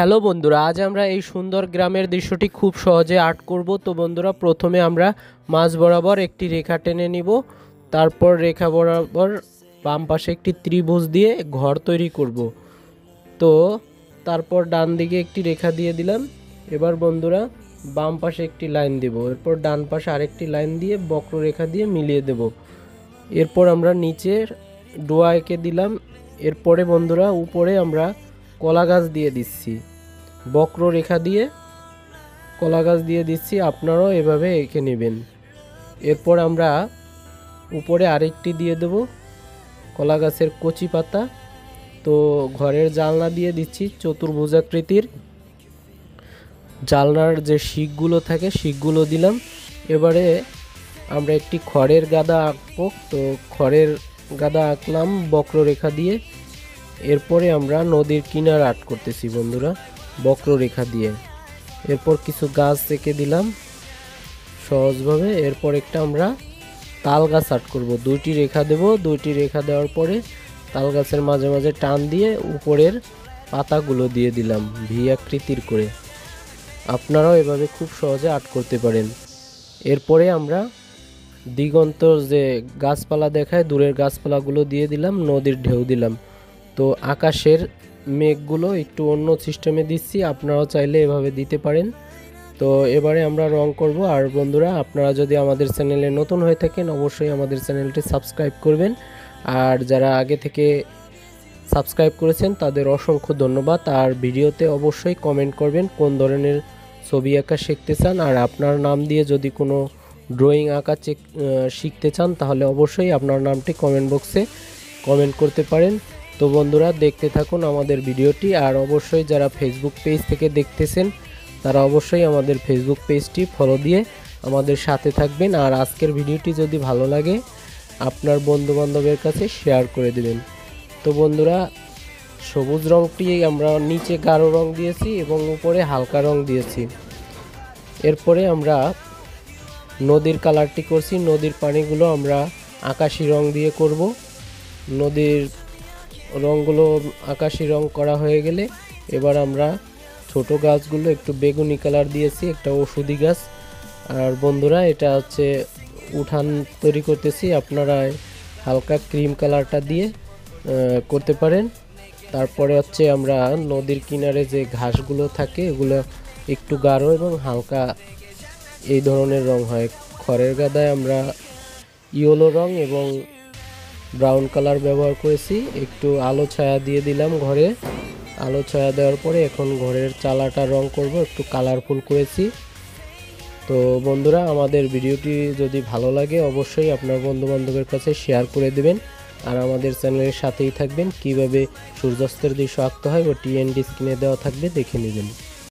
Hello বন্ধুরা, আজ আমরা এই সুন্দর গ্রামের দৃশ্যটি খুব সহজে আর্ট করব। তো বন্ধুরা, প্রথমে আমরা মাঝ বরাবর একটি রেখা টেনে নিব। তারপর রেখা বরাবর বাম পাশে একটি ত্রিভুজ দিয়ে ঘর তৈরি করব। তো তারপর ডান দিকে একটি রেখা দিয়ে দিলাম। এবার বন্ধুরা বাম পাশে একটি লাইন দেব, এরপর ডান পাশে আরেকটি লাইন দিয়ে বক্ররেখা দিয়ে মিলিয়ে দেব। এরপর আমরা নিচের ডোয়া এঁকে দিলাম। এরপরে বন্ধুরা উপরে আমরা কলা গাছ দিয়ে দিচ্ছি, বক্ররেখা দিয়ে কলা গাছ দিয়ে দিচ্ছি। আপনারাও এভাবে এঁকে নেবেন। এরপর আমরা উপরে আরেকটি দিয়ে দেব কলা গাছের কচি পাতা। তো ঘরের জানলা দিয়ে দিচ্ছি চতুর্ভুজাকৃতির, জানলার যে শিকগুলো থাকে শিকগুলো দিলাম। এবারে আমরা একটি খড়ের গাদা আঁকবো। তো খড়ের গাদা আঁকলাম বক্ররেখা দিয়ে। এরপরে আমরা নদীর কিনার আর্ট করতেছি বন্ধুরা, বক্ররেখা দিয়ে। এরপর কিছু গাছ এঁকে দিলাম সহজভাবে। এরপর একটা আমরা তাল গাছ আর্ট করব, দুইটি রেখা দেব। দুইটি রেখা দেওয়ার পরে তাল গাছের মাঝে মাঝে টান দিয়ে উপরের পাতাগুলো দিয়ে দিলাম ভি আকৃতির করে। আপনারাও এভাবে খুব সহজে আর্ট করতে পারেন। এরপরে আমরা দিগন্তর যে গাছপালা দেখায় দূরের গাছপালাগুলো দিয়ে দিলাম, নদীর ঢেউ দিলাম। তো আকাশের মেঘগুলো একটু অন্য সিস্টেমে দিচ্ছি, আপনারাও চাইলে এভাবে দিতে পারেন। তো এবারে আমরা রং করব। আর বন্ধুরা, আপনারা যদি আমাদের চ্যানেলে নতুন হয়ে থাকেন অবশ্যই আমাদের চ্যানেলটি সাবস্ক্রাইব করবেন। আর যারা আগে থেকে সাবস্ক্রাইব করেছেন তাদের অসংখ্য ধন্যবাদ। আর ভিডিওতে অবশ্যই কমেন্ট করবেন কোন ধরনের ছবি আঁকা শিখতে চান। আর আপনার নাম দিয়ে যদি কোনো ড্রয়িং আঁকা শিখতে চান তাহলে অবশ্যই আপনার নামটি কমেন্ট বক্সে কমেন্ট করতে পারেন। তো বন্ধুরা, দেখতে থাকুন আমাদের ভিডিওটি। আর অবশ্যই যারা ফেসবুক পেজ থেকে দেখতেছেন তারা অবশ্যই আমাদের ফেসবুক পেজটি ফলো দিয়ে আমাদের সাথে থাকবেন। আর আজকের ভিডিওটি যদি ভালো লাগে আপনার বন্ধুবান্ধবের কাছে শেয়ার করে দেবেন। তো বন্ধুরা, সবুজ রঙটি আমরা নিচে গাঢ় রং দিয়েছি এবং উপরে হালকা রং দিয়েছি। এরপরে আমরা নদীর কালারটি করছি, নদীর পানিগুলো আমরা আকাশি রং দিয়ে করব। নদীর রঙগুলো আকাশি রং করা হয়ে গেলে এবার আমরা ছোট গাছগুলো একটু বেগুনি কালার দিয়েছি, একটা ওষুধি গাছ। আর বন্ধুরা, এটা হচ্ছে উঠান তৈরি করতেছি, আপনারা হালকা ক্রিম কালারটা দিয়ে করতে পারেন। তারপরে হচ্ছে আমরা নদীর কিনারে যে ঘাসগুলো থাকে এগুলো একটু গাঢ় এবং হালকা এই ধরনের রং হয়। খড়ের গাদায় আমরা ইয়েলো রং এবং ব্রাউন কালার ব্যবহার করেছি। একটু আলো ছায়া দিয়ে দিলাম ঘরে। আলো ছায়া দেওয়ার পরে এখন ঘরের চালাটা রং করব, একটু কালারফুল করেছি। তো বন্ধুরা, আমাদের ভিডিওটি যদি ভালো লাগে অবশ্যই আপনার বন্ধুবান্ধবের কাছে শেয়ার করে দেবেন। আর আমাদের চ্যানেলের সাথেই থাকবেন। কিভাবে সূর্যাস্তের দৃশ্য আঁকতে হয় ওটি এন্ড স্ক্রিনে দেওয়া থাকবে, দেখে নেবেন।